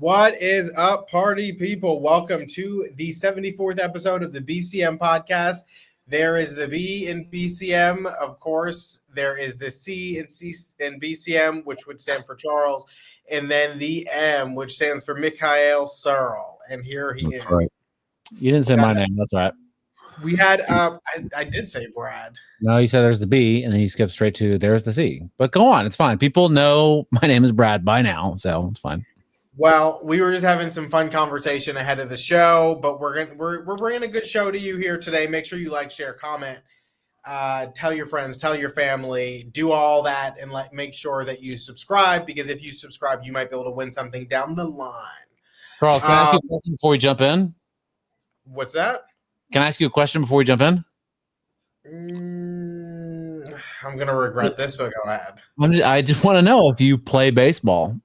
What is up, party people? Welcome to the 74th episode of the BCM podcast. There is the B in BCM, of course. There is the C in BCM, which would stand for Charles, and then the M, which stands for Mikhail Searle. And here he is. Right. You didn't say my name. That's right. We had, I did say Brad. No, you said there's the B, and then you skipped straight to there's the C. But go on, it's fine. People know my name is Brad by now, so it's fine. Well, we were just having some fun conversation ahead of the show, but we're bringing a good show to you here today. Make sure you like, share, comment, tell your friends, tell your family, do all that, and make sure that you subscribe, because if you subscribe, you might be able to win something down the line. Charles, can I ask you a question before we jump in? What's that? Can I ask you a question before we jump in? I'm gonna regret this, but go ahead. I just want to know if you play baseball.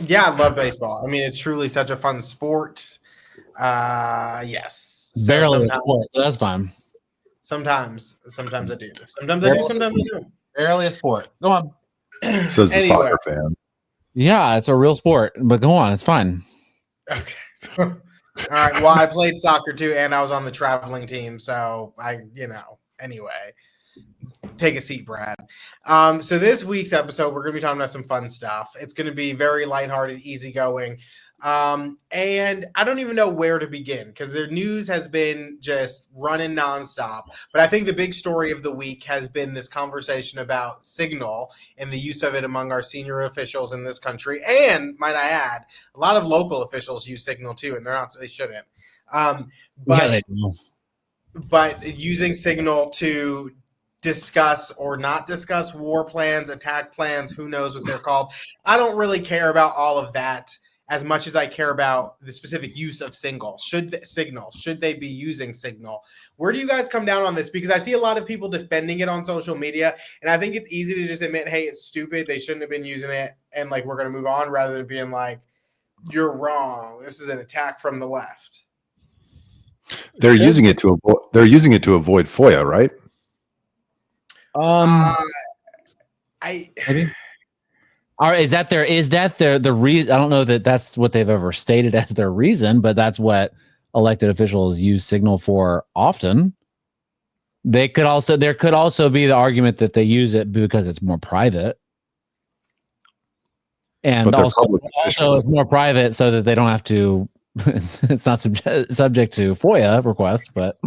Yeah, I love baseball. I mean, it's truly such a fun sport. Yes. Barely a sport, so that's fine. Sometimes I do. Sometimes I do, sometimes I don't. Barely a sport. Go on. Says the soccer fan. Yeah, it's a real sport, but go on. It's fine. Okay. All right. Well, I played soccer too, and I was on the traveling team. So anyway, take a seat, Brad. So this week's episode, we're going to be talking about some fun stuff. It's going to be very lighthearted, easygoing. And I don't even know where to begin because the news has been just running nonstop. But I think the big story of the week has been this conversation about Signal and the use of it among our senior officials in this country. And might I add, a lot of local officials use Signal too, and they shouldn't. But using Signal to discuss or not discuss war plans, attack plans, who knows what they're called. I don't really care about all of that as much as I care about the specific use of Signal. Should they be using Signal? Where do you guys come down on this? Because I see a lot of people defending it on social media, and I think it's easy to just admit, hey, it's stupid, they shouldn't have been using it, and we're going to move on, rather than being like, you're wrong, this is an attack from the left. They're using it to avoid FOIA, right? Maybe. Or is that the reason? I don't know that that's what they've ever stated as their reason, but that's what elected officials use Signal for often. There could also be the argument that they use it because it's more private, and also it's more private so that they don't have to. It's not subject to FOIA requests, but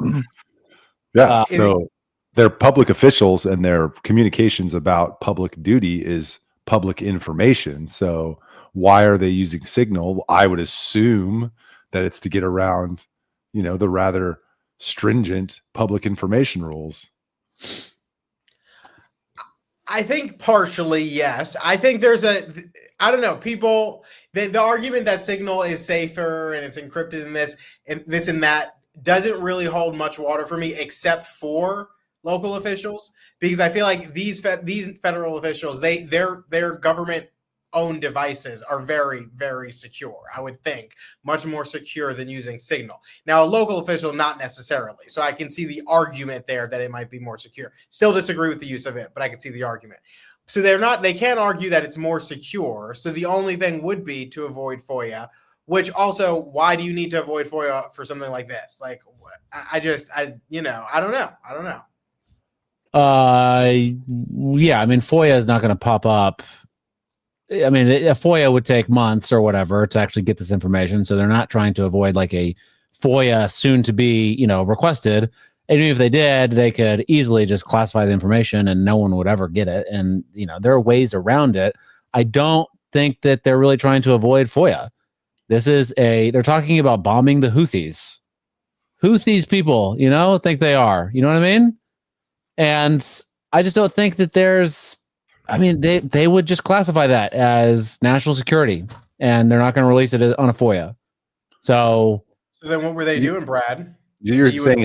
yeah. So they're public officials, and their communications about public duty is public information. So why are they using Signal? I would assume that it's to get around, the rather stringent public information rules. I think partially, yes. I think there's I don't know, people, the argument that Signal is safer and it's encrypted in this and that doesn't really hold much water for me, except for local officials, because I feel like these federal officials, their government owned devices are very, very secure. I would think much more secure than using Signal. Now, a local official, not necessarily. So I can see the argument there that it might be more secure. Still disagree with the use of it, but I can see the argument. So they can't argue that it's more secure. So the only thing would be to avoid FOIA, which also, why do you need to avoid FOIA for something like this? I don't know. Yeah, I mean, FOIA is not going to pop up. I mean, a FOIA would take months or whatever to actually get this information. So they're not trying to avoid a FOIA soon to be, requested. And even if they did, they could easily just classify the information and no one would ever get it. And, there are ways around it. I don't think that they're really trying to avoid FOIA. They're talking about bombing the Houthis. Houthis people, think they are. You know what I mean? And I just don't think that they would just classify that as national security, and they're not going to release it on a FOIA. So then what were they doing, Brad? You're saying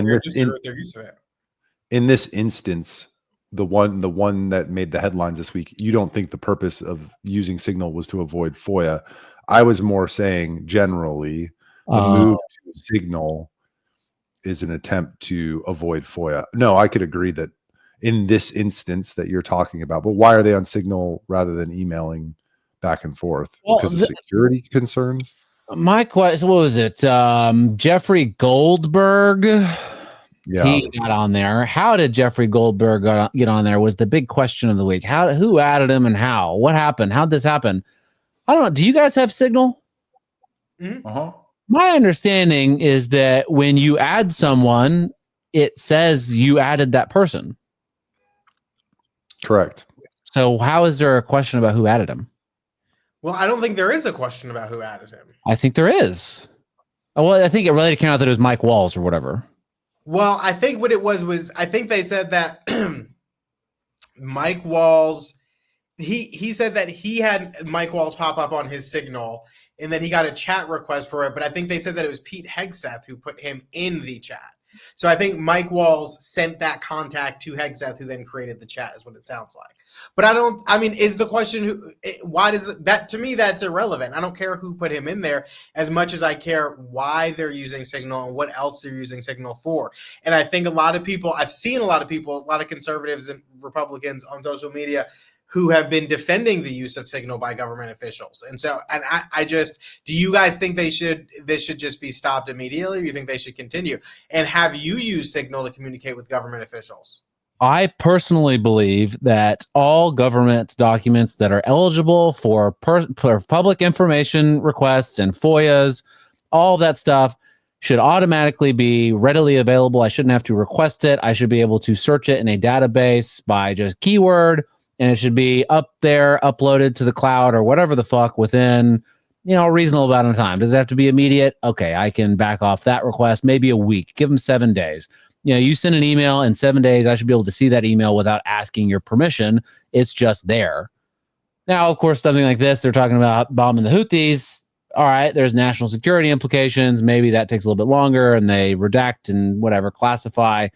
in this instance, the one that made the headlines this week, you don't think the purpose of using Signal was to avoid FOIA. I was more saying generally the move to Signal is an attempt to avoid FOIA. No, I could agree that in this instance that you're talking about, but why are they on Signal rather than emailing back and forth Well, because of security concerns. My question, what was it? Jeffrey Goldberg. Yeah, he got on there. How did Jeffrey Goldberg get on there? Was the big question of the week. Who added him and how? What happened? How'd this happen? I don't know. Do you guys have Signal? Uh-huh. My understanding is that when you add someone, it says you added that person. correct. So how is there a question about who added him? Well, I don't think there is a question about who added him. I think there is. Oh, well, I think it really came out that it was Mike Walls or whatever. Well, I think what it was I think they said that Mike Walls, he said that he had Mike Walls pop up on his Signal, and then he got a chat request for it. But I think they said that it was Pete Hegseth who put him in the chat. So I think Mike Walls sent that contact to Hegseth, who then created the chat, is what it sounds like. But is the question, why does that, to me, that's irrelevant. I don't care who put him in there as much as I care why they're using Signal and what else they're using Signal for. And I think I've seen a lot of conservatives and Republicans on social media who have been defending the use of Signal by government officials. And so, do you guys think this should just be stopped immediately, or you think they should continue? And have you used Signal to communicate with government officials? I personally believe that all government documents that are eligible for public information requests and FOIAs, all that stuff should automatically be readily available. I shouldn't have to request it. I should be able to search it in a database by just keyword, and it should be up there, uploaded to the cloud or whatever the fuck within, a reasonable amount of time. Does it have to be immediate? Okay, I can back off that request, maybe a week. Give them 7 days. You send an email in 7 days, I should be able to see that email without asking your permission. It's just there. Now, of course, something like this, they're talking about bombing the Houthis. All right, there's national security implications. Maybe that takes a little bit longer, and they redact and whatever, classify.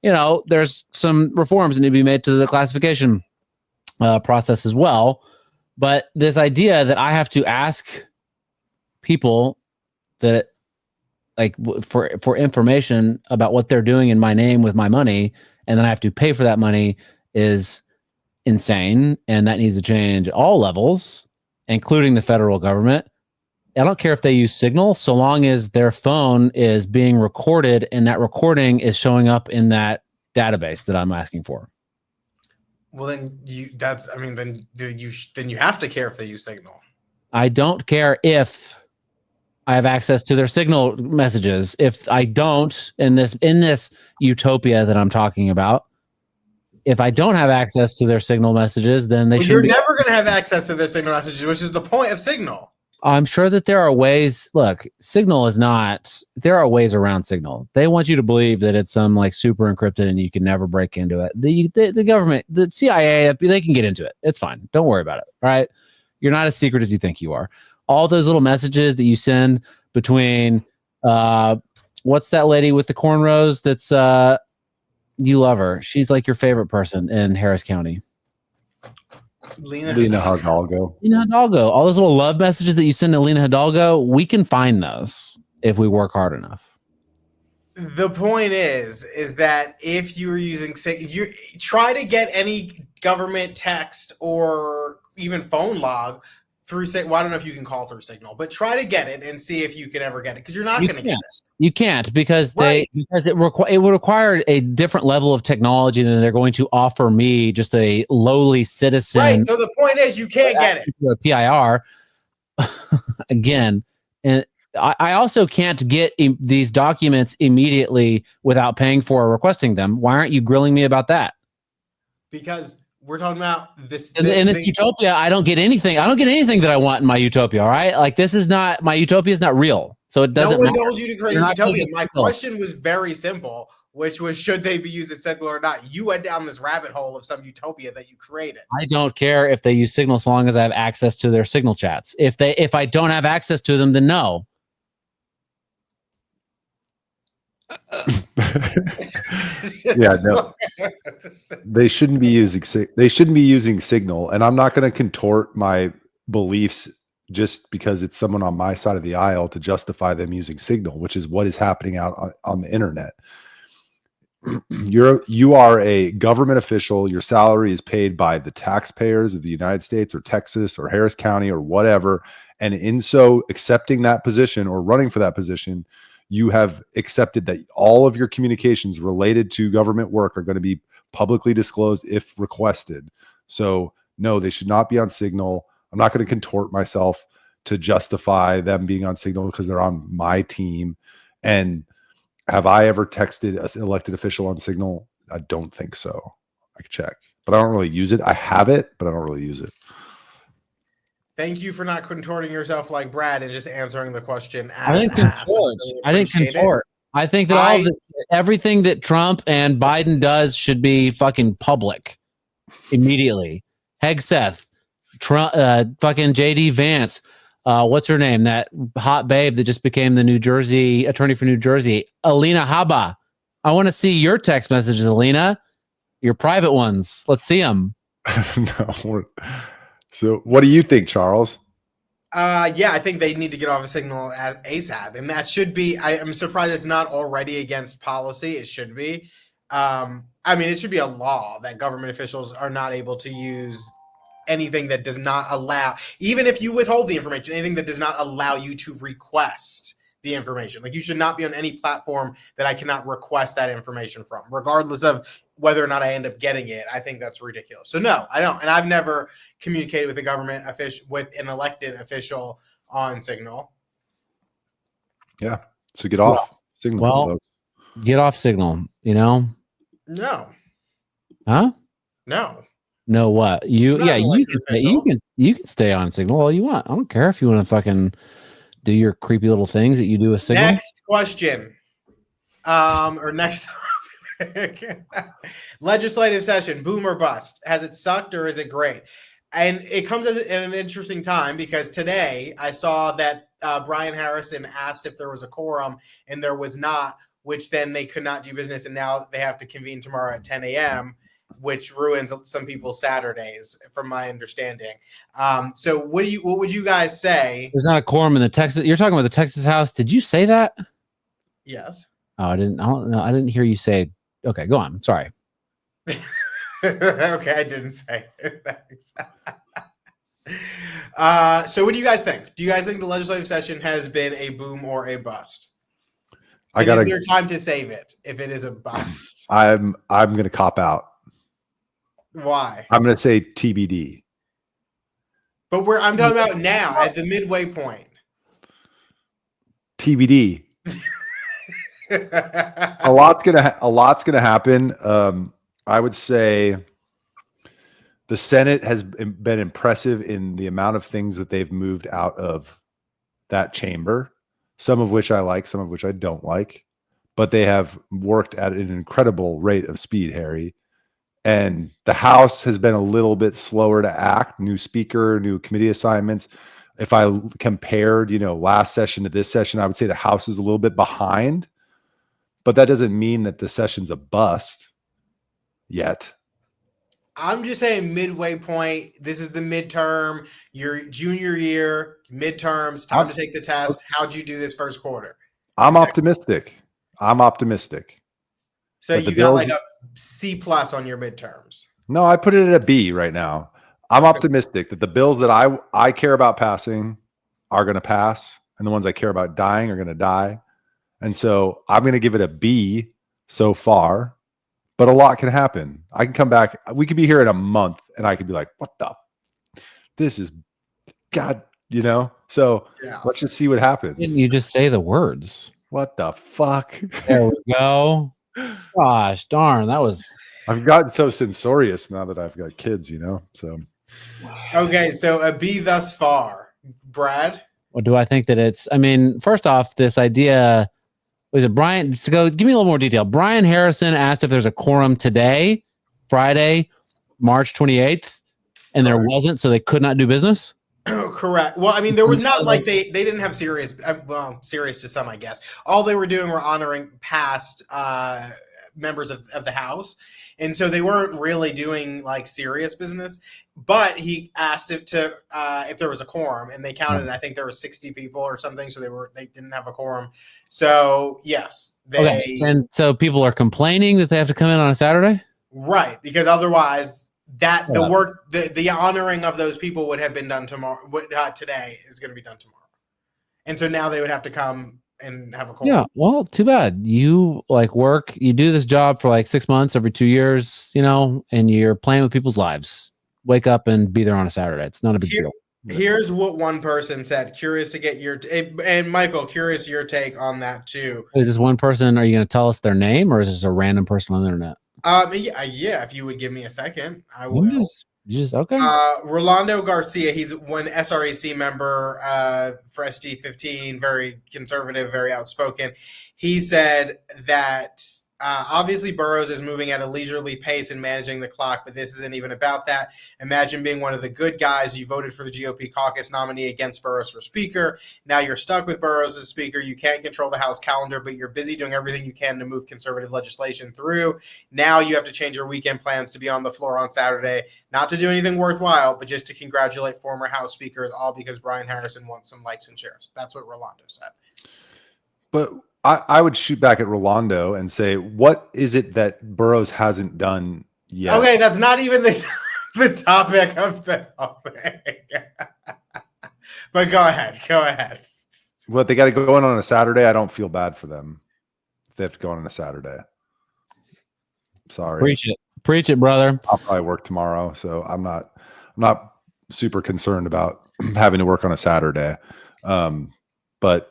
There's some reforms that need to be made to the classification process as well. But this idea that I have to ask people that, like, for information about what they're doing in my name with my money, and then I have to pay for that money, is insane, and that needs to change at all levels, including the federal government. I don't care if they use Signal, so long as their phone is being recorded and that recording is showing up in that database that I'm asking for. Well, then you have to care if they use Signal. I don't care if I have access to their Signal messages. If I don't, in this utopia that I'm talking about, if I don't have access to their Signal messages, then you're never going to have access to their Signal messages, which is the point of Signal. I'm sure that there are ways. Look, Signal is not. There are ways around Signal. They want you to believe that it's some like super encrypted and you can never break into it. The government, the CIA, they can get into it. It's fine. Don't worry about it. All right, you're not as secret as you think you are. All those little messages that you send between, what's that lady with the cornrows? That's you love her. She's like your favorite person in Harris County. Lena Hidalgo. Lena Hidalgo. All those little love messages that you send to Lena Hidalgo, we can find those if we work hard enough. The point is that if you're using, you try to get any government text or even phone log through, well, I don't know if you can call through Signal, but try to get it and see if you can ever get it, because you're not going to get it. You can't, because it would require a different level of technology than they're going to offer me, just a lowly citizen. Right. So the point is, you can't get it. A PIR again, and I also can't get these documents immediately without paying for or requesting them. Why aren't you grilling me about that? Because we're talking about this in this utopia. I don't get anything. I don't get anything that I want in my utopia. All right, like this is not my utopia. Is not real, so it doesn't. No one matter. knows you to create a utopia. My question was very simple, which was, should they be using Signal or not? You went down this rabbit hole of some utopia that you created. I don't care if they use Signal, so long as I have access to their Signal chats. If I don't have access to them, then no. Yeah, no. They shouldn't be using Signal, and I'm not going to contort my beliefs just because it's someone on my side of the aisle to justify them using Signal, which is what is happening out on the internet. you are a government official. Your salary is paid by the taxpayers of the United States or Texas or Harris County or whatever. And in so accepting that position or running for that position, you have accepted that all of your communications related to government work are going to be publicly disclosed if requested. So no, they should not be on Signal. I'm not going to contort myself to justify them being on Signal because they're on my team. And have I ever texted an elected official on Signal? I don't think so. I can check, but I don't really use it. I have it, but I don't really use it. Thank you for not contorting yourself like Brad and just answering the question as I didn't asked. contort. Really I didn't contort. I think that all of this, everything that Trump and Biden does should be fucking public immediately. Hegseth, Trump, fucking JD Vance. What's her name? That hot babe that just became the New Jersey attorney for New Jersey, Alina Habba. I want to see your text messages, Alina. Your private ones. Let's see them. No. So, what do you think, Charles? Yeah, I think they need to get off a Signal ASAP, and that should be. I'm surprised it's not already against policy. It should be. I mean, it should be a law that government officials are not able to use anything that does not allow, even if you withhold the information, anything that does not allow you to request the information. Like, you should not be on any platform that I cannot request that information from, regardless of whether or not I end up getting it. I think that's ridiculous. So no, I don't. And I've never communicated with a government official, with an elected official on Signal. Yeah. So get off Signal, folks. Get off Signal, you know? No. Huh? No, what? You can stay on Signal all you want. I don't care if you want to fucking do your creepy little things that you do with Signal. Next question. Or next topic. Legislative session, boom or bust. Has it sucked or is it great? And it comes at an interesting time because today I saw that Brian Harrison asked if there was a quorum and there was not, which then they could not do business, and now they have to convene tomorrow at 10 a.m., which ruins some people's Saturdays, from my understanding. So what would you guys say? There's not a quorum in the Texas. You're talking about the Texas House. Did you say that? Yes. Oh, I didn't hear you say. Okay, go on. Sorry. Okay, I didn't say it. Thanks. So what do you guys think? Do you guys think the legislative session has been a boom or a bust? Is there time to save it if it is a bust? I'm going to cop out. Why? I'm going to say TBD. But I'm talking about now at the midway point. TBD. A lot's gonna happen. I would say the Senate has been impressive in the amount of things that they've moved out of that chamber. Some of which I like, some of which I don't like, but they have worked at an incredible rate of speed, Harry. And the House has been a little bit slower to act. New speaker, new committee assignments. If I compared, last session to this session, I would say the House is a little bit behind, but that doesn't mean that the session's a bust yet. I'm just saying midway point. This is the midterm, your junior year, midterms, time to take the test. How'd you do this first quarter? I'm optimistic. So you got like a C+ on your midterms. No, I put it at a B right now. I'm optimistic that the bills that I care about passing are going to pass, and the ones I care about dying are going to die. And so I'm going to give it a B so far, but a lot can happen. I can come back. We could be here in a month and I could be like, this is God, So Let's just see what happens. Didn't you just say the words? What the fuck? There we go. Gosh darn, I've gotten so censorious now that I've got kids, so. Okay, so a B thus far. Brad? Well, do I think that first off, this idea, was it Brian? So give me a little more detail. Brian Harrison asked if there's a quorum today, Friday, March 28th, and there wasn't, so they could not do business? Correct. Well, there was not like they didn't have serious to some, I guess. All they were doing were honoring past members of the House. And so they weren't really doing like serious business. but he asked it to if there was a quorum, and they counted. And I think there were 60 people or something, so they didn't have a quorum. So yes, and so people are complaining that they have to come in on a Saturday, right? Because otherwise, the honoring of those people would have been done tomorrow. Today is going to be done tomorrow, and so now they would have to come and have a quorum. Yeah, well, too bad. You you do this job for 6 months every 2 years, and you're playing with people's lives. Wake up and be there on a Saturday. It's not a big deal. Here's what one person said. Curious to get and Michael, curious your take on that too. Is this one person? Are you going to tell us their name, or is this a random person on the internet? Yeah. If you would give me a second, I will. You just okay. Rolando Garcia. He's one SREC member for SD15. Very conservative, very outspoken. He said that. Obviously, Burrows is moving at a leisurely pace and managing the clock, but this isn't even about that. Imagine being one of the good guys. You voted for the GOP caucus nominee against Burrows for speaker. Now you're stuck with Burrows as speaker. You can't control the House calendar, but you're busy doing everything you can to move conservative legislation through. Now you have to change your weekend plans to be on the floor on Saturday, not to do anything worthwhile, but just to congratulate former House speakers, all because Brian Harrison wants some likes and shares. That's what Rolando said. But I would shoot back at Rolando and say, what is it that Burrows hasn't done yet? Okay, that's not even the topic of the topic. But go ahead. What, they got to go in on a Saturday? I don't feel bad for them if they have to go in on a Saturday. Sorry. Preach it, brother. I'll probably work tomorrow, so I'm not super concerned about having to work on a Saturday. But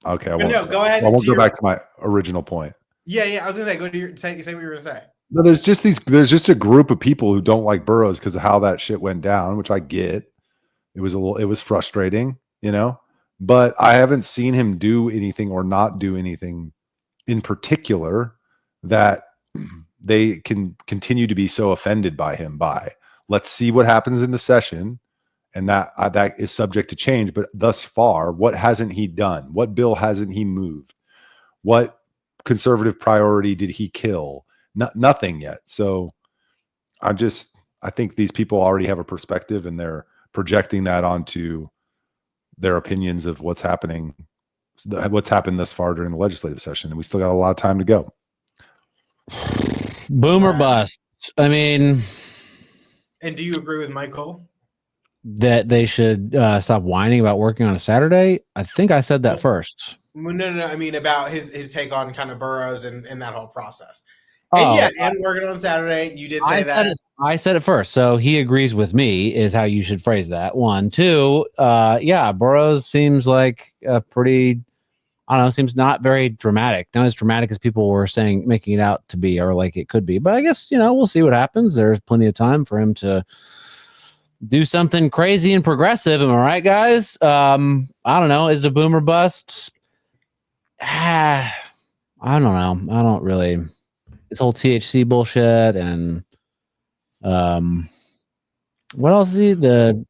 okay, go ahead. I won't go back to my original point. Yeah. I was gonna say, say what you were gonna say. No, there's just a group of people who don't like Burrows because of how that shit went down, which I get. It was frustrating, but I haven't seen him do anything or not do anything in particular that they can continue to be so offended by him by. Let's see what happens in the session. And that is subject to change. But thus far, what hasn't he done? What bill hasn't he moved? What conservative priority did he kill? Nothing yet. So I think these people already have a perspective, and they're projecting that onto their opinions of what's happened thus far during the legislative session. And we still got a lot of time to go. Boom or bust. I mean, and do you agree with Michael that they should stop whining about working on a Saturday? I think I said that first. No. I mean, about his take on kind of Burrows and that whole process. And working on Saturday, you did say that. I said it first. So he agrees with me is how you should phrase that. 1, 2. Burrows seems like a pretty, seems not very dramatic. Not as dramatic as people were making it out to be, or like it could be. But I guess, we'll see what happens. There's plenty of time for him to do something crazy and progressive. Am I right, guys? I don't know. Is it a boom or bust? I don't know. I don't really. This whole THC bullshit and what else is he? The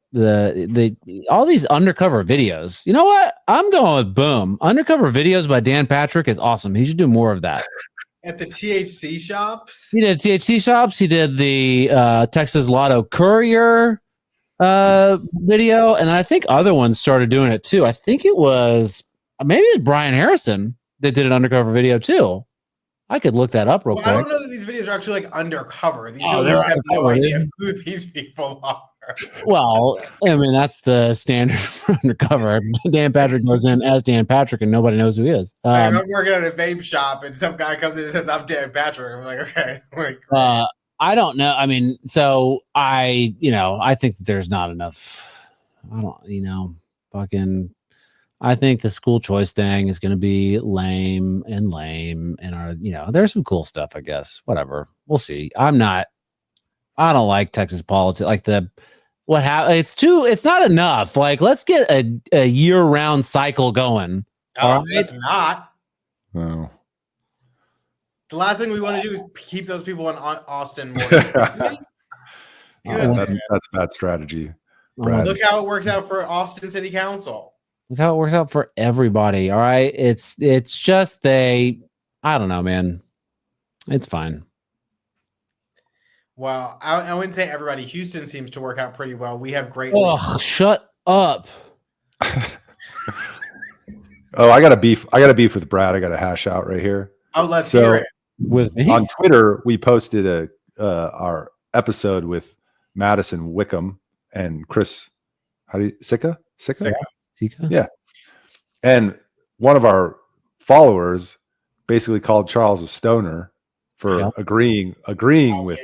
all these undercover videos. You know what? I'm going with boom. Undercover videos by Dan Patrick is awesome. He should do more of that. At the THC shops? He did THC shops. He did the Texas Lotto Courier video, and I think other ones started doing it too. I think it was Brian Harrison that did an undercover video too. I could look that up real quick. I don't know that these videos are actually undercover. These people just have no idea who these people are. Well, I mean, that's the standard for undercover. Dan Patrick goes in as Dan Patrick, and nobody knows who he is. I'm working at a vape shop, and some guy comes in and says, "I'm Dan Patrick." I'm like, okay. I don't know. I mean, so I think that there's not enough. I think the school choice thing is going to be lame, and there's some cool stuff, I guess. Whatever. We'll see. I don't like Texas politics. It's not enough. Like, let's get a year-round cycle going. Oh, it's not. No. The last thing we want to do is keep those people in Austin more. That's a bad strategy. Brad. Look how it works out for Austin City Council. Look how it works out for everybody. All right. It's just I don't know, man. It's fine. Well, I wouldn't say everybody. Houston seems to work out pretty well. We have great. Oh, shut up. Oh, I got a beef with Brad. I got a hash out right here. Oh, let's hear it. With me? On Twitter, we posted our episode with Madison Wickham and Chris. Sicca? Yeah. And one of our followers basically called Charles a stoner for agreeing with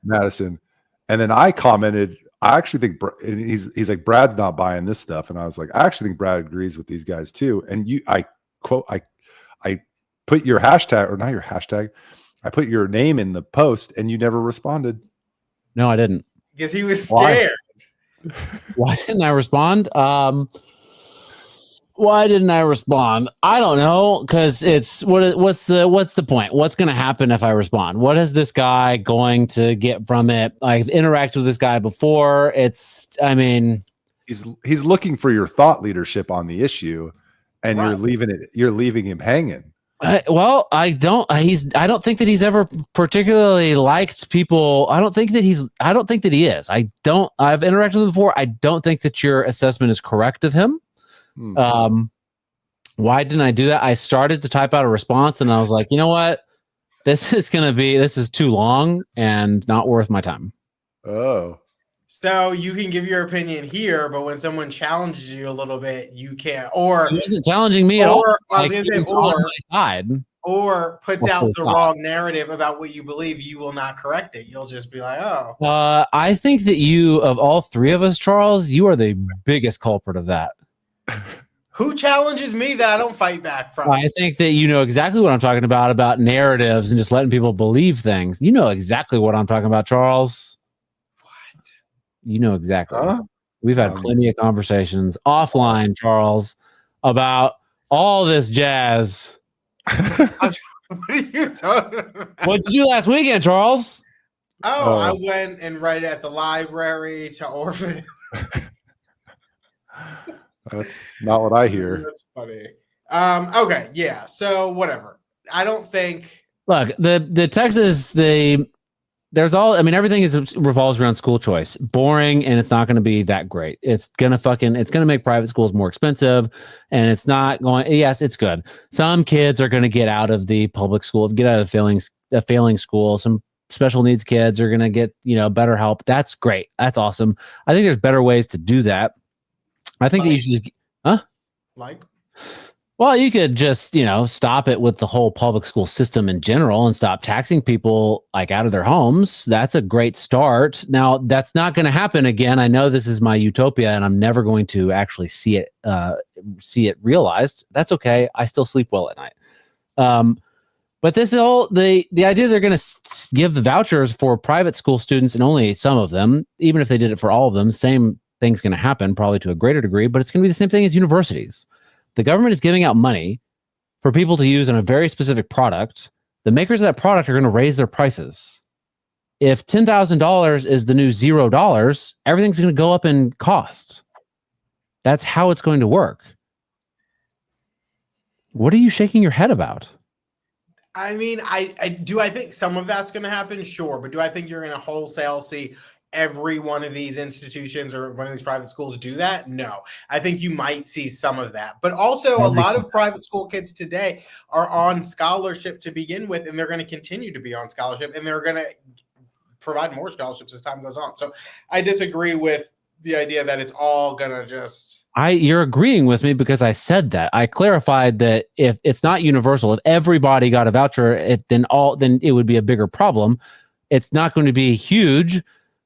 Madison. And then I commented, I actually think he's like, Brad's not buying this stuff. And I was like, I actually think Brad agrees with these guys too. And I put your hashtag, or not your hashtag, I put your name in the post and you never responded. No, I didn't. Because he was scared. Why didn't I respond? Why didn't I respond? I don't know, because it's what's the point? What's going to happen if I respond? What is this guy going to get from it? I've interacted with this guy before. He's looking for your thought leadership on the issue, and you're leaving him hanging. I don't think that he's ever particularly liked people. I don't think that he is. I've interacted with him before. I don't think that your assessment is correct of him. Why didn't I do that? I started to type out a response and I was like, you know what? This is too long and not worth my time. Oh. So you can give your opinion here, but when someone challenges you a little bit, you can't. Or he wasn't challenging me at all. I was going to say, or puts out the wrong narrative about what you believe, you will not correct it. You'll just be like, oh. I think that you, of all three of us, Charles, you are the biggest culprit of that. Who challenges me that I don't fight back from? I think that you know exactly what I'm talking about narratives and just letting people believe things. You know exactly what I'm talking about, Charles. What? You know exactly. We've had plenty of conversations offline, Charles, about all this jazz. What are you talking about? What did you do last weekend, Charles? Oh, I went and read at the library to orphan. That's not what I hear. That's funny. Okay, yeah. So whatever. I don't think. Look, the Texas everything revolves around school choice. Boring, and it's not going to be that great. It's gonna make private schools more expensive, and it's not going. Yes, it's good. Some kids are going to get out of the public school, get out of the failing school. Some special needs kids are going to get better help. That's great. That's awesome. I think there's better ways to do that. I think that you should well, you could just, stop it with the whole public school system in general and stop taxing people out of their homes. That's a great start. Now, that's not going to happen again. I know this is my utopia and I'm never going to actually see it realized. That's okay. I still sleep well at night. But this is the idea they're going to give the vouchers for private school students, and only some of them, even if they did it for all of them, same thing's going to happen, probably to a greater degree, but it's going to be the same thing as universities. The government is giving out money for people to use on a very specific product. The makers of that product are going to raise their prices. If $10,000 is the new $0, everything's going to go up in cost. That's how it's going to work. What are you shaking your head about? I mean, I think some of that's going to happen? Sure. But do I think you're going to wholesale see every one of these institutions or one of these private schools do that? No. I think you might see some of that. But also a lot of private school kids today are on scholarship to begin with, and they're going to continue to be on scholarship, and they're going to provide more scholarships as time goes on. So I disagree with the idea that it's all going to just... You're agreeing with me because I said that. I clarified that if it's not universal, if everybody got a voucher, then it would be a bigger problem. It's not going to be huge.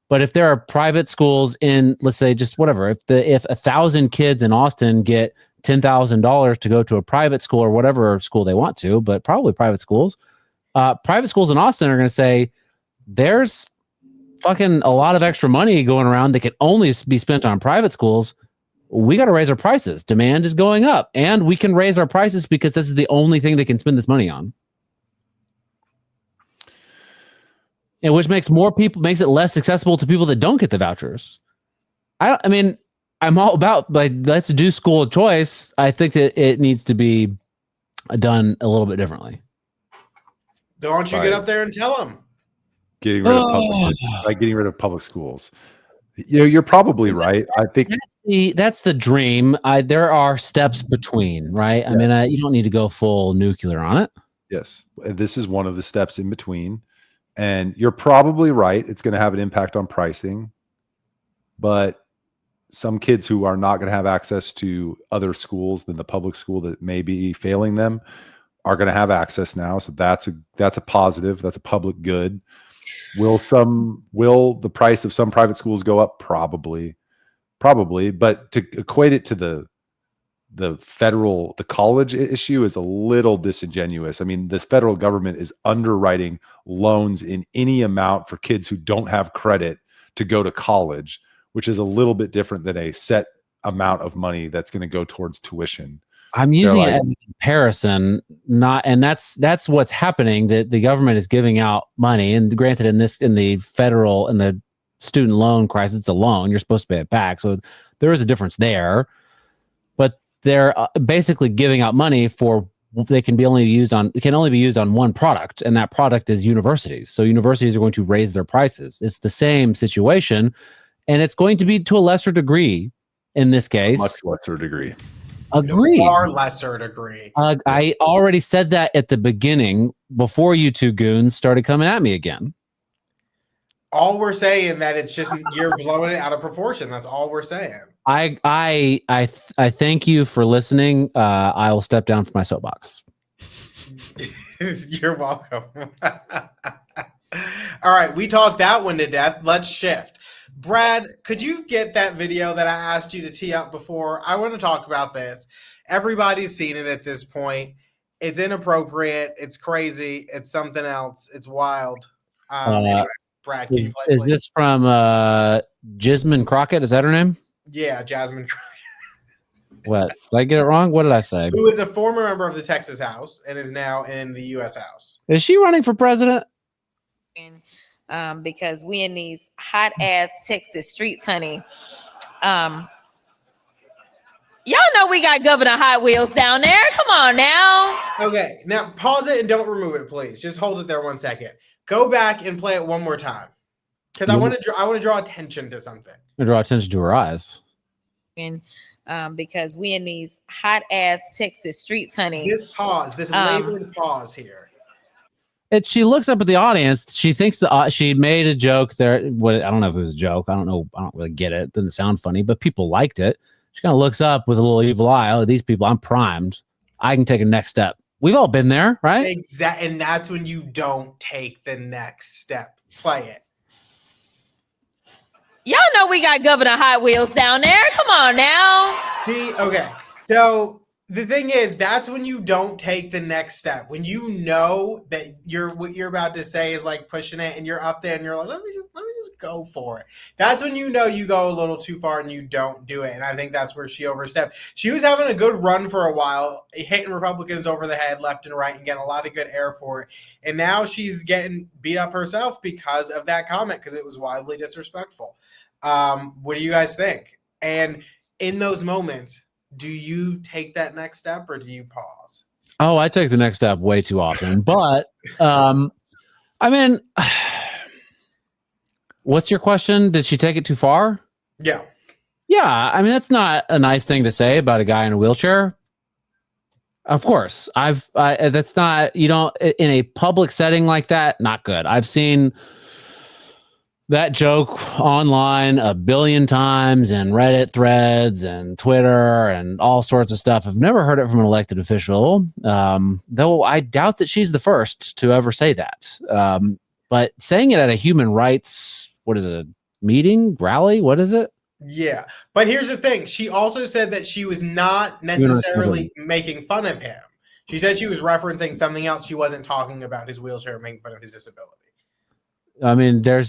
But if there are private schools in, let's say, just whatever, if 1,000 kids in Austin get $10,000 to go to a private school or whatever school they want to, but probably private schools in Austin are going to say, there's fucking a lot of extra money going around that can only be spent on private schools. We got to raise our prices. Demand is going up, and we can raise our prices because this is the only thing they can spend this money on. And which makes it less accessible to people that don't get the vouchers. I'm all about, let's do school choice. I think that it needs to be done a little bit differently. Don't you get up there and tell them? getting rid of public schools. You're probably right. I think that's the dream. There are steps between, right? I mean, you don't need to go full nuclear on it. Yes, this is one of the steps in between, and you're probably right. It's going to have an impact on pricing, but some kids who are not going to have access to other schools than the public school that may be failing them are going to have access now. So that's a positive. That's a public good. Will the price of some private schools go up? Probably, but to equate it to the college issue is a little disingenuous. I mean, the federal government is underwriting loans in any amount for kids who don't have credit to go to college, which is a little bit different than a set amount of money that's going to go towards tuition. I'm using it as a comparison, and that's what's happening. That the government is giving out money, and granted, in the student loan crisis, it's a loan. You're supposed to pay it back, so there is a difference there. But they're basically giving out money for it can only be used on one product, and that product is universities. So universities are going to raise their prices. It's the same situation, and it's going to be to a lesser degree in this case. Much lesser degree. Agreed. Far lesser degree. I already said that at the beginning before you two goons started coming at me again. All we're saying that it's just you're blowing it out of proportion. That's all we're saying. I thank you for listening. I will step down from my soapbox. You're welcome. All right, we talked that one to death. Let's shift. Brad, could you get that video that I asked you to tee up before? I want to talk about this. Everybody's seen it at this point. It's inappropriate. It's crazy. It's something else. It's wild. Anyway, Brad, is this from Jasmine Crockett? Is that her name? Yeah, Jasmine Crockett. What? Did I get it wrong? What did I say? Who is a former member of the Texas House and is now in the U.S. House. Is she running for president? Because we in these hot ass Texas streets, honey. Y'all know we got Governor Hot Wheels down there. Come on now. Okay, now pause it and don't remove it, please. Just hold it there 1 second. Go back and play it one more time, because I want to draw attention to something. I draw attention to her eyes. Because we in these hot ass Texas streets, honey. This labored pause here. She looks up at the audience. She thinks she made a joke there. I don't know if it was a joke. I don't know. I don't really get it. It didn't sound funny, but people liked it. She kind of looks up with a little evil eye. Oh, these people, I'm primed. I can take a next step. We've all been there, right? Exactly. And that's when you don't take the next step. Play it. Y'all know we got Governor Hot Wheels down there. Come on now. See, okay. So the thing is, that's when you don't take the next step. When you know that what you're about to say is like pushing it, and you're up there and you're like, let me just go for it. That's when you know you go a little too far and you don't do it. And I think that's where she overstepped. She was having a good run for a while, hitting Republicans over the head left and right and getting a lot of good air for it. And now she's getting beat up herself because of that comment, because it was wildly disrespectful. What do you guys think? And in those moments, do you take that next step or do you pause? Oh, I take the next step way too often. But I mean, what's your question? Did she take it too far? Yeah. Yeah. I mean, that's not a nice thing to say about a guy in a wheelchair. Of course. That's not, in a public setting like that, not good. I've seen that joke online a billion times in Reddit threads and Twitter and all sorts of stuff. I've never heard it from an elected official, though I doubt that she's the first to ever say that. But saying it at a human rights, what is it, a meeting, rally? What is it? Yeah. But here's the thing. She also said that she was not necessarily making fun of him. She said she was referencing something else. She wasn't talking about his wheelchair, making fun of his disability. I mean, I'm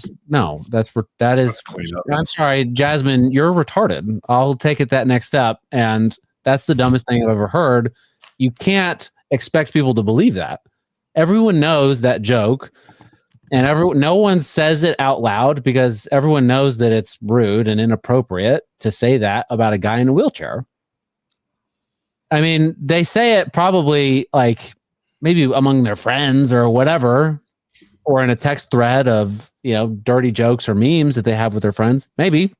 sorry, Jasmine, you're retarded. I'll take it that next step. And that's the dumbest thing I've ever heard. You can't expect people to believe that. Everyone knows that joke, and no one says it out loud because everyone knows that it's rude and inappropriate to say that about a guy in a wheelchair. I mean, they say it probably like maybe among their friends or whatever. or in a text thread of, dirty jokes or memes that they have with their friends. Maybe.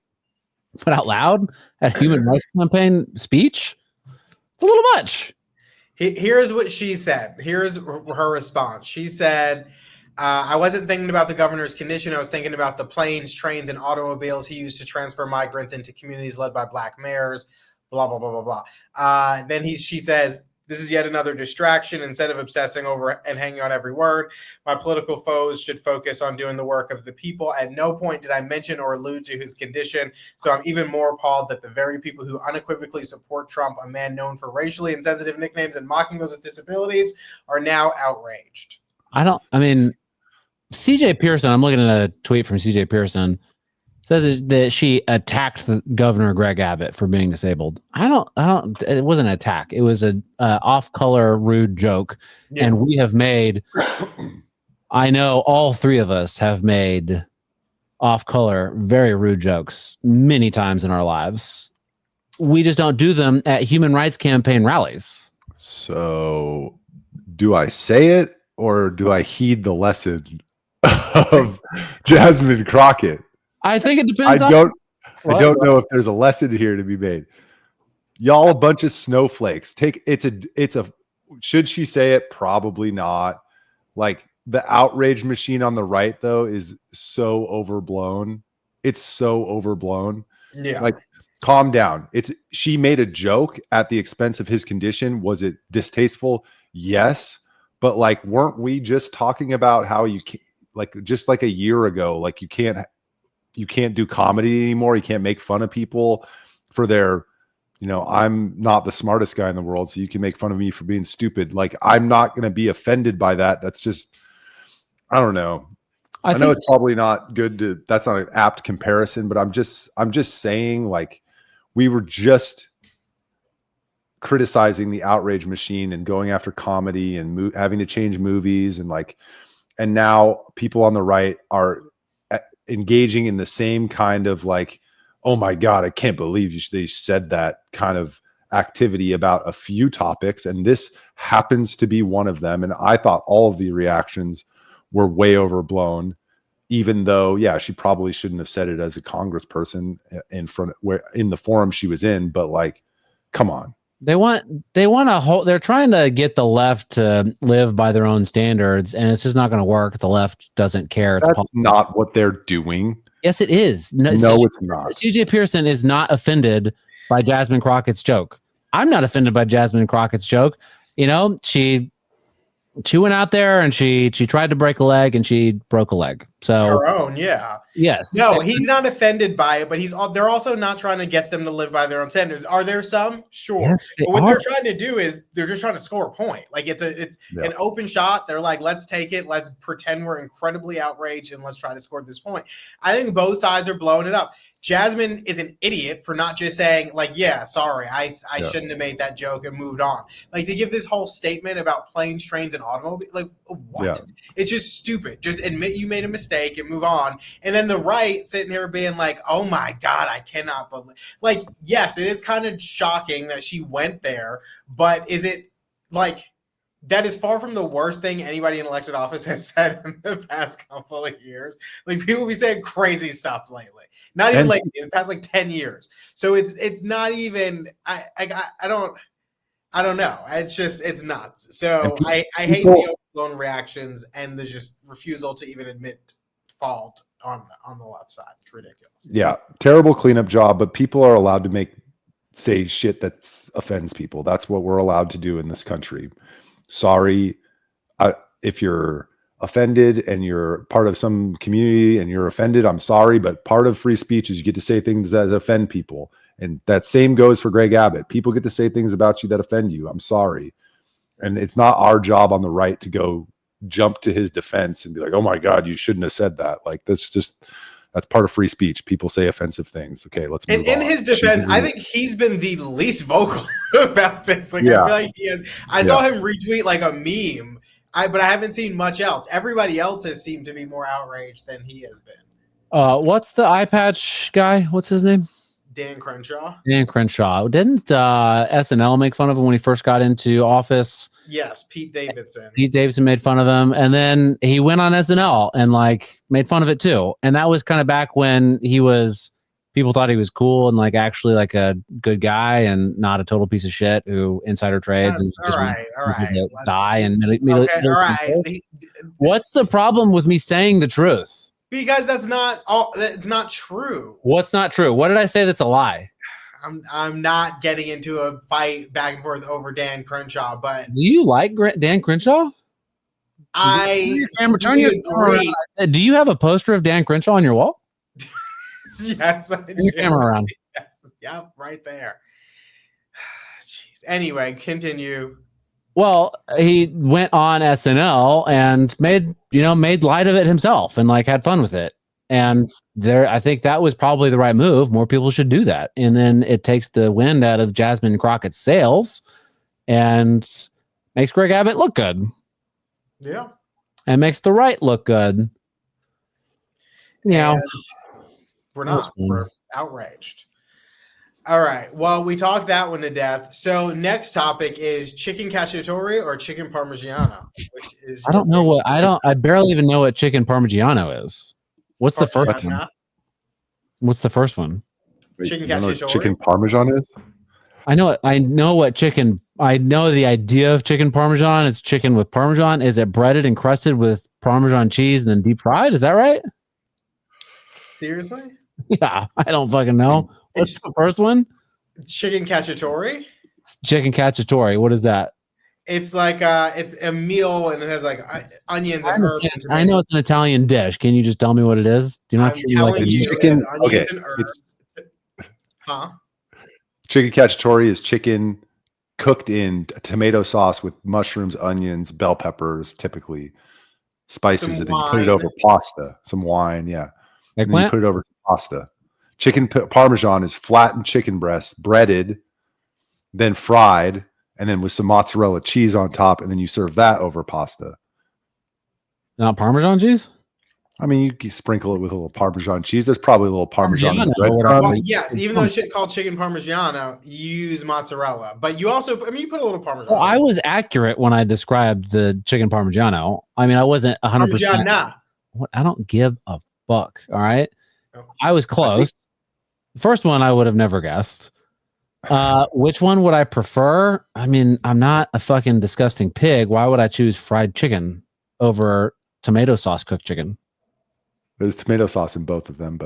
But out loud at Human Rights Campaign speech? It's a little much. Here's what she said. Here's her response. She said, I wasn't thinking about the governor's condition. I was thinking about the planes, trains, and automobiles he used to transfer migrants into communities led by black mayors, blah, blah, blah, blah, blah. Then she says, this is yet another distraction. Instead of obsessing over and hanging on every word, my political foes should focus on doing the work of the people. At no point did I mention or allude to his condition. So I'm even more appalled that the very people who unequivocally support Trump, a man known for racially insensitive nicknames and mocking those with disabilities, are now outraged. CJ Pearson, I'm looking at a tweet from CJ Pearson, says that she attacked the Governor Greg Abbott for being disabled. It wasn't an attack. It was a off-color rude joke. Yeah. And we have made, I know all three of us have made off-color, very rude jokes many times in our lives. We just don't do them at Human Rights Campaign rallies. So do I say it or do I heed the lesson of Jasmine Crockett? I think it depends. I don't know if there's a lesson here to be made. Y'all a bunch of snowflakes. Should she say it? Probably not. Like the outrage machine on the right though is so overblown. It's so overblown. Yeah. Like calm down. She made a joke at the expense of his condition. Was it distasteful? Yes. But like, weren't we just talking about how just like a year ago, like you can't do comedy anymore. You can't make fun of people for their, I'm not the smartest guy in the world, so you can make fun of me for being stupid. Like, I'm not going to be offended by that. That's just, I don't know. I know it's probably not good that's not an apt comparison, but I'm just saying, like, we were just criticizing the outrage machine and going after comedy and having to change movies and now people on the right are engaging in the same kind of like, oh my God, I can't believe they said that kind of activity about a few topics. And this happens to be one of them. And I thought all of the reactions were way overblown, even though, yeah, she probably shouldn't have said it as a congressperson in the forum she was in, but like, come on. They want they're trying to get the left to live by their own standards, and it's just not going to work. The left doesn't care. That's not what they're doing. Yes, it is. No, it's not. CJ Pearson is not offended by Jasmine Crockett's joke. I'm not offended by Jasmine Crockett's joke. She went out there and she tried to break a leg and she broke a leg. So her own, yeah. Yes. No, he's not offended by it, but they're also not trying to get them to live by their own standards. Are there some? Sure. Yes, but what they're trying to do is they're just trying to score a point. Like it's an open shot. They're like, let's take it. Let's pretend we're incredibly outraged and let's try to score this point. I think both sides are blowing it up. Jasmine is an idiot for not just saying, like, yeah, sorry, I shouldn't have made that joke and moved on. Like, to give this whole statement about planes, trains, and automobiles, like, what? Yeah. It's just stupid. Just admit you made a mistake and move on. And then the right sitting here being like, oh, my God, I cannot believe. Like, yes, it is kind of shocking that she went there, but is it, like, that is far from the worst thing anybody in elected office has said in the past couple of years. Like, people be saying crazy stuff lately. Not even like in the past like 10 years. So it's not even I don't know. It's nuts. So I hate the overblown reactions and the just refusal to even admit fault on the left side. It's ridiculous. Yeah, terrible cleanup job, but people are allowed to say shit that offends people. That's what we're allowed to do in this country. Sorry if you're offended and you're part of some community and you're offended, I'm sorry, but part of free speech is you get to say things that offend people. And that same goes for Greg Abbott. People get to say things about you that offend you. I'm sorry. And it's not our job on the right to go jump to his defense and be like, oh my God, you shouldn't have said that. Like, that's part of free speech. People say offensive things. Okay, let's move on. In his defense, I think he's been the least vocal about this. Like, yeah. I feel like he has. I saw him retweet like a meme, but I haven't seen much else. Everybody else has seemed to be more outraged than he has been. What's the eye patch guy? What's his name? Dan Crenshaw. Dan Crenshaw. Didn't SNL make fun of him when he first got into office? Yes, Pete Davidson. Pete Davidson made fun of him, and then he went on SNL and like made fun of it too. And that was kind of back when people thought he was cool and like actually like a good guy and not a total piece of shit who insider trades. That's, and all right. Die and Okay, all right. What's the problem with me saying the truth? Because that's not all. It's not true. What's not true? What did I say that's a lie? I'm not getting into a fight back and forth over Dan Crenshaw, but do you like Dan Crenshaw? Turn your camera around. Do you have a poster of Dan Crenshaw on your wall? Yes, I do. Your camera around. Yes, yep, right there. Jeez. Anyway, continue. Well, he went on SNL and made light of it himself and like had fun with it. And I think that was probably the right move. More people should do that. And then it takes the wind out of Jasmine Crockett's sails and makes Greg Abbott look good. Yeah. And makes the right look good. Yeah. We're not. We're outraged. All right. Well, we talked that one to death. So next topic is chicken cacciatore or chicken parmigiano, which is I barely even know what chicken parmigiano is. What's the first one? What's the first one? Chicken cacciatore. cacciatore. Chicken parmesan is? I know the idea of chicken parmesan. It's chicken with parmesan. Is it breaded and crusted with parmesan cheese and then deep fried? Is that right? Seriously? Yeah, I don't fucking know. What's the first one? Chicken cacciatore. Chicken cacciatore. What is that? It's like it's a meal and it has like onions and herbs. I know it's an Italian dish. Can you just tell me what it is? Do you not like chicken? Okay. And herbs. Huh? Chicken cacciatore is chicken cooked in tomato sauce with mushrooms, onions, bell peppers, typically spices, and then you put it over pasta. Some wine, yeah. And then you put it over pasta. Chicken parmesan is flattened chicken breast, breaded, then fried, and then with some mozzarella cheese on top, and then you serve that over pasta. Not Parmesan cheese? I mean, you can sprinkle it with a little Parmesan cheese. There's probably a little Parmesan. Well, yes, even though it's called chicken Parmigiano, you use mozzarella. But you also, you put a little Parmesan. Well, I was accurate when I described the chicken Parmigiano. I mean, I wasn't 100%. Parmigiana. I don't give a fuck, all right? Oh. I was close. The first one I would have never guessed. Which one would I prefer? I mean, I'm not a fucking disgusting pig. Why would I choose fried chicken over tomato sauce cooked chicken? There's tomato sauce in both of them,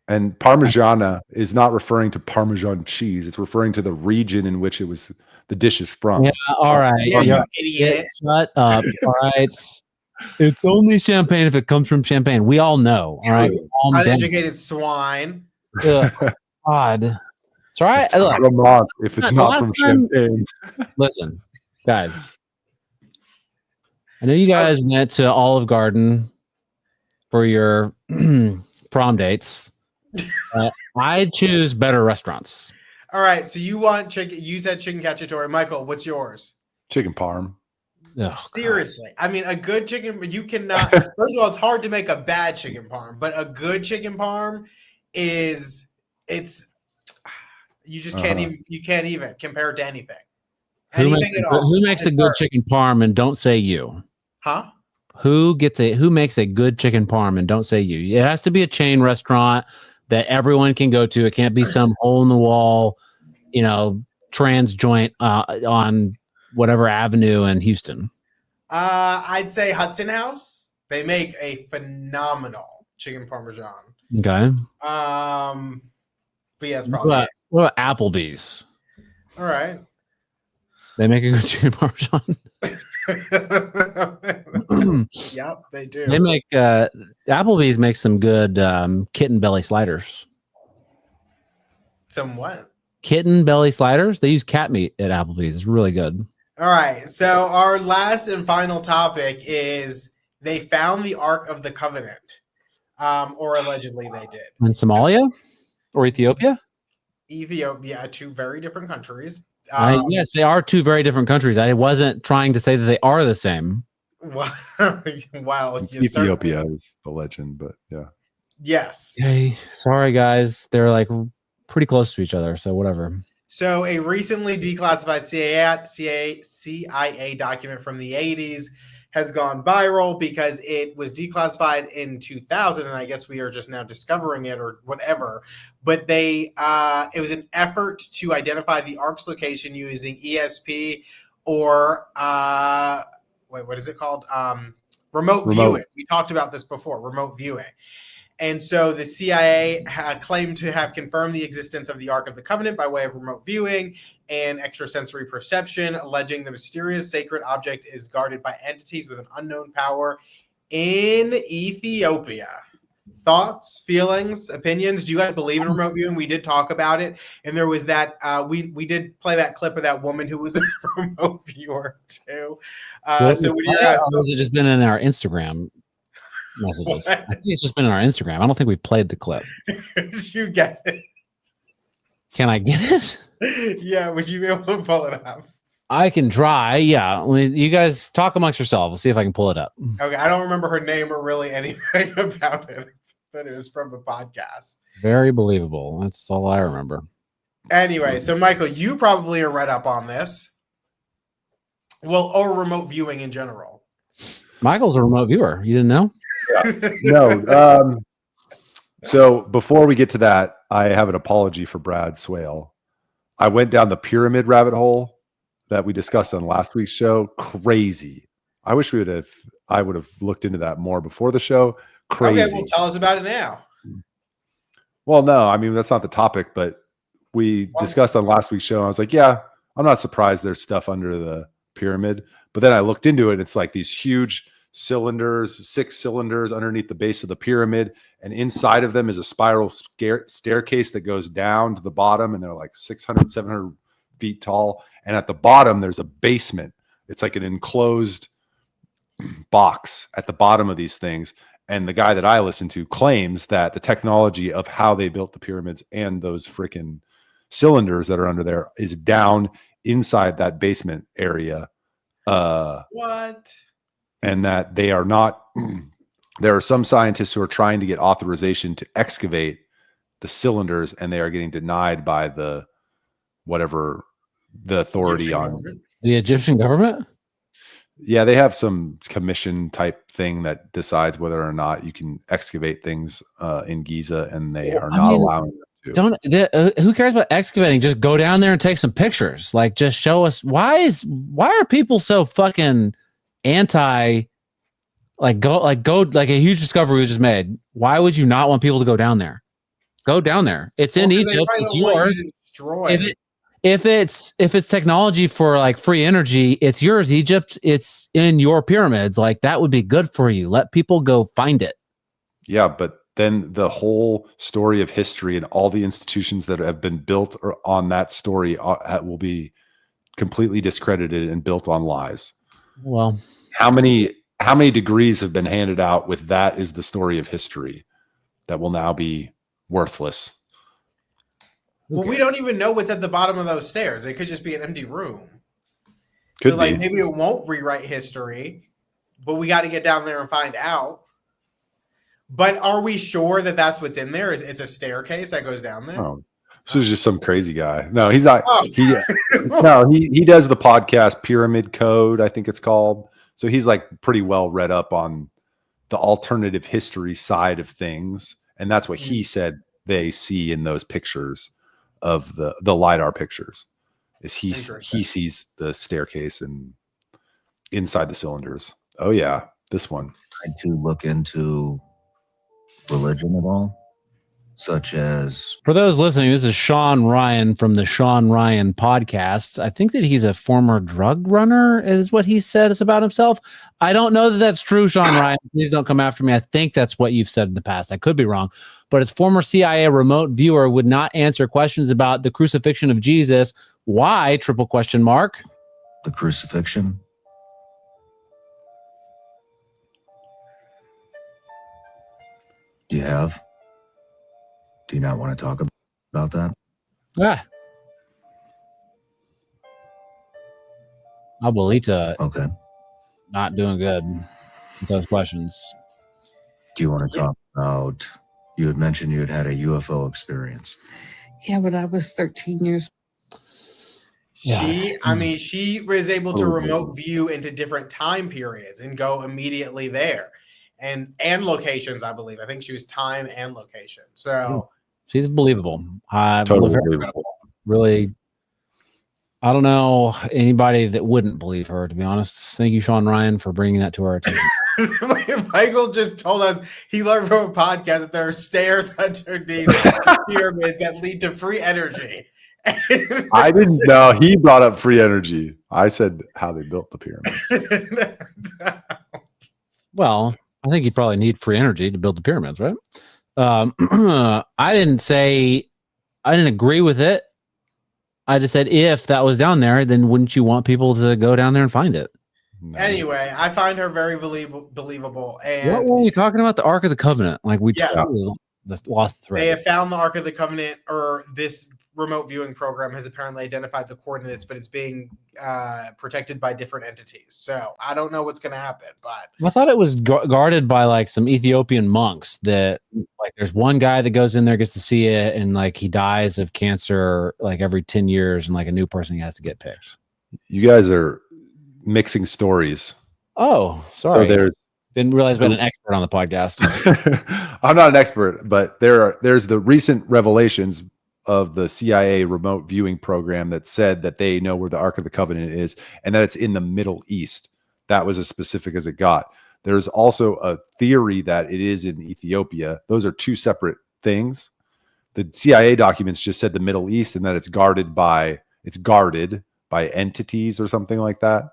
and Parmigiana is not referring to Parmesan cheese. It's referring to the region in which the dish is from. Yeah, all right. Yeah, you idiot. Shut up. All right. It's only champagne if it comes from Champagne. We all know. All right. Uneducated swine. God. It's all right. If it's not from Champagne. Listen, guys. I know you guys went to Olive Garden for your prom dates. I choose better restaurants. All right. So you want chicken? You said chicken cacciatore. Michael, what's yours? Chicken parm. Oh, seriously, I mean, a good chicken. You cannot. First of all, it's hard to make a bad chicken parm, but a good chicken parm you just can't even. You can't even compare it to anything. Anything at all. Who makes a good chicken parm and don't say you? Huh? Who makes a good chicken parm and don't say you? It has to be a chain restaurant that everyone can go to. It can't be some hole in the wall, trans joint on whatever avenue in Houston. I'd say Hudson House. They make a phenomenal chicken parmesan. Okay. But yeah, it's probably what about Applebee's? All right. They make a good chicken parmesan. Yep, they do. They make Applebee's makes some good kitten belly sliders. Some what? Kitten belly sliders. They use cat meat at Applebee's. It's really good. All right. So our last and final topic is they found the Ark of the Covenant, or allegedly they did. In Somalia or Ethiopia? Ethiopia, two very different countries. Yes, they are two very different countries. I wasn't trying to say that they are the same. Wow. Ethiopia is the legend, but yeah. Yes. Hey, sorry guys, they're like pretty close to each other, so whatever. So a recently declassified CIA document from the 80s has gone viral because it was declassified in 2000, and I guess we are just now discovering it or whatever. But it was an effort to identify the ARC's location using ESP or what is it called? Remote viewing. We talked about this before, remote viewing. And so the CIA claimed to have confirmed the existence of the Ark of the Covenant by way of remote viewing and extrasensory perception, alleging the mysterious sacred object is guarded by entities with an unknown power in Ethiopia. Thoughts, feelings, opinions? Do you guys believe in remote viewing? We did talk about it, and there was that we did play that clip of that woman who was a remote viewer too. So what do you guys? Has it just been in our Instagram messages? I think it's just been in our Instagram. I don't think we've played the clip. Did you get it? Can I get it? Yeah, would you be able to pull it up? I can try. Yeah, you guys talk amongst yourselves. We'll see if I can pull it up. Okay, I don't remember her name or really anything about it, but it was from a podcast. Very believable. That's all I remember. Anyway, so Michael, you probably are read up on this. Well, or remote viewing in general. Michael's a remote viewer. You didn't know? No. So before we get to that, I have an apology for Brad Swail. I went down the pyramid rabbit hole that we discussed on last week's show. Crazy. I wish I would have looked into that more before the show. Crazy. Okay, well, tell us about it now. Well, no, I mean, that's not the topic, but we discussed on last week's show. I was like, yeah, I'm not surprised there's stuff under the pyramid. But then I looked into it. And it's like these huge cylinders, 6 cylinders underneath the base of the pyramid. And inside of them is a spiral staircase that goes down to the bottom. And they're like 600, 700 feet tall. And at the bottom, there's a basement. It's like an enclosed box at the bottom of these things. And the guy that I listen to claims that the technology of how they built the pyramids and those freaking cylinders that are under there is down inside that basement area. What? And that they are not, there are some scientists who are trying to get authorization to excavate the cylinders, and they are getting denied by the authority on the Egyptian government. Yeah, they have some commission type thing that decides whether or not you can excavate things in Giza, and they are not allowing them to. Who cares about excavating? Just go down there and take some pictures. Like, just show us why are people so fucking anti? Like a huge discovery was just made. Why would you not want people to go down there? Go down there. It's in Egypt. It's yours. If it's technology for like free energy, it's yours, Egypt. It's in your pyramids. Like, that would be good for you. Let people go find it. Yeah, but then the whole story of history and all the institutions that have been built on that story will be completely discredited and built on lies. Well, how many degrees have been handed out with that is the story of history that will now be worthless? Well, we don't even know what's at the bottom of those stairs. It could just be an empty room. Could so, like, maybe it won't rewrite history, but we got to get down there and find out. But are we sure that that's what's in there? It's a staircase that goes down there? Oh, so he's just some crazy guy. No, he's not. Oh. He does the podcast Pyramid Code, I think it's called. So he's like pretty well read up on the alternative history side of things. And that's what he said they see in those pictures of the LiDAR pictures is he sees the staircase and inside the cylinders. Oh yeah, this one. Tried to look into religion at all, such as, for those listening, this is Sean Ryan from the Sean Ryan podcast. I think that he's a former drug runner is what he said about himself. I don't know that that's true, Sean Ryan. Please don't come after me. I think that's what you've said in the past. I could be wrong, but his former CIA remote viewer would not answer questions about the crucifixion of Jesus. Why? ? The crucifixion. Do you not want to talk about that? Yeah. Abuelita. Okay. Not doing good with those questions. Do you want to talk about You had mentioned you had a UFO experience. Yeah, but I was 13 years. She was able to remote view into different time periods and go immediately there, and locations. I believe. I think she was time and location. So she's believable. Totally believable. Really, I don't know anybody that wouldn't believe her. To be honest, thank you, Sean Ryan, for bringing that to our attention. Michael just told us he learned from a podcast that there are stairs underneath the pyramids that lead to free energy. I didn't know. He brought up free energy. I said how they built the pyramids. Well, I think you probably need free energy to build the pyramids, right? I didn't agree with it. I just said if that was down there, then wouldn't you want people to go down there and find it? No. Anyway, I find her very believable. And what were we talking about? The Ark of the Covenant? Like we lost the thread. They have found the Ark of the Covenant, or this remote viewing program has apparently identified the coordinates, but it's being protected by different entities. So I don't know what's going to happen. But I thought it was guarded by like some Ethiopian monks. That like there's one guy that goes in there, gets to see it, and like he dies of cancer like every 10 years, and like a new person has to get picked. You guys are mixing stories. Oh, sorry. So didn't realize we had an expert on the podcast. I'm not an expert, but there's the recent revelations of the CIA remote viewing program that said that they know where the Ark of the Covenant is and that it's in the Middle East. That was as specific as it got. There's also a theory that it is in Ethiopia. Those are two separate things. The CIA documents just said the Middle East and that it's guarded by entities or something like that.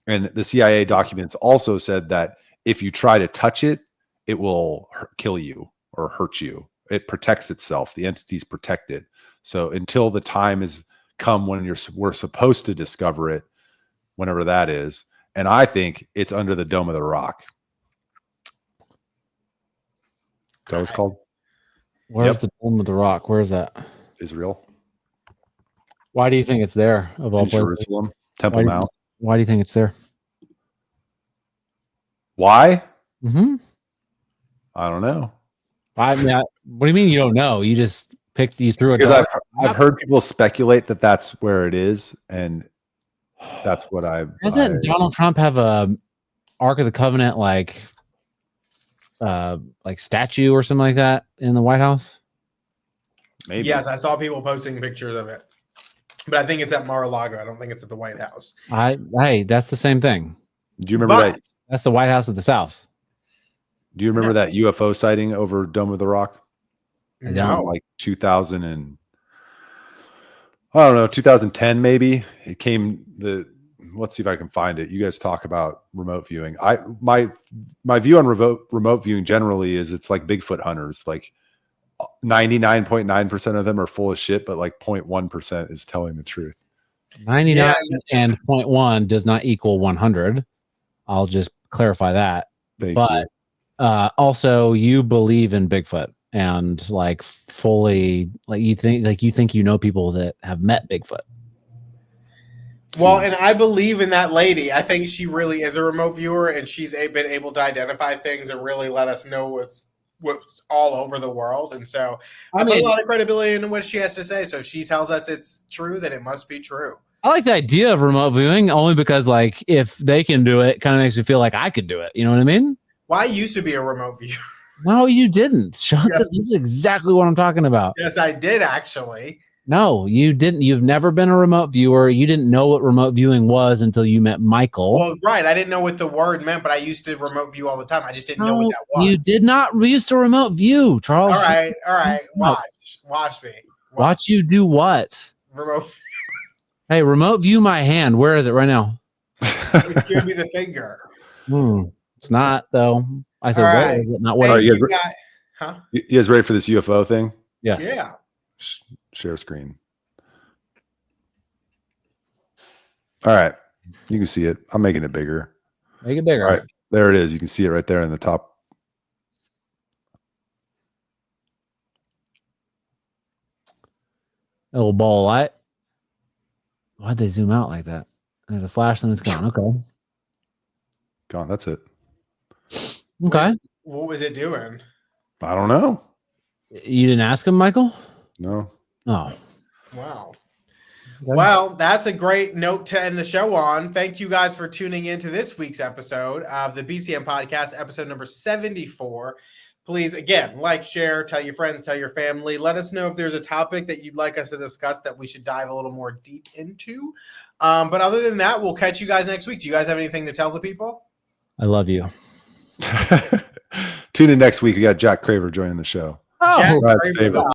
And the CIA documents also said that if you try to touch it, it will kill you or hurt you. It protects itself. The entities protect it. So until the time is come when we're supposed to discover it, whenever that is. And I think it's under the Dome of the Rock. Is that what it's called? Where's the Dome of the Rock? Where is that? Israel. Why do you think it's there? Of all places? Jerusalem. Temple Mount. Why do you think it's there? Why? Mm-hmm. I don't know. I mean, what do you mean you don't know? You just you threw it. Because I've heard people speculate that that's where it is, and that's what Doesn't Donald Trump have a Ark of the Covenant like statue or something like that in the White House? Maybe. Yes, I saw people posting pictures of it, but I think it's at Mar-a-Lago. I don't think it's at the White House. Hey, that's the same thing. Do you remember that? That's the White House of the South. Do you remember that UFO sighting over Dome of the Rock? No. Like 2010 maybe. It came let's see if I can find it. You guys talk about remote viewing. My view on remote viewing generally is it's like Bigfoot hunters. Like 99.9% of them are full of shit, but like 0.1% is telling the truth. 99 and 0.1 does not equal 100. I'll just clarify that. Thank you. Also, you believe in Bigfoot and like fully, like you think you know people that have met Bigfoot. Well, and I believe in that lady. I think she really is a remote viewer, and she's been able to identify things and really let us know what's all over the world. And so I put a lot of credibility into what she has to say. So if she tells us it's true, then it must be true. I like the idea of remote viewing only because, like, if they can do it, kind of makes me feel like I could do it. You know what I mean? Well, I used to be a remote viewer. No, you didn't. This is exactly what I'm talking about. Yes, I did actually. No, you didn't. You've never been a remote viewer. You didn't know what remote viewing was until you met Michael. Well, right. I didn't know what the word meant, but I used to remote view all the time. I just didn't know what that was. You did not used to remote view, Charles. All right. Watch me. Watch you do what? Remote. Hey, remote view my hand. Where is it right now? Give me the finger. It's not though. I said, where is it? Not what? You guys ready for this UFO thing? Yes. Yeah. Share screen. All right. You can see it. I'm making it bigger. Make it bigger. All right. There it is. You can see it right there in the top. A little ball of light. Why'd they zoom out like that? There's a flash, then it's gone. Okay. Gone. That's it. Okay. What was it doing? I don't know. You didn't ask him, Michael? No. Oh. Wow. Well, that's a great note to end the show on. Thank you guys for tuning in to this week's episode of the BCM podcast, episode number 74. Please, again, like, share, tell your friends, tell your family. Let us know if there's a topic that you'd like us to discuss that we should dive a little more deep into. But other than that, we'll catch you guys next week. Do you guys have anything to tell the people? I love you. Tune in next week. We got Jack Craver joining the show. Oh, Jack Right, Craver, favorite.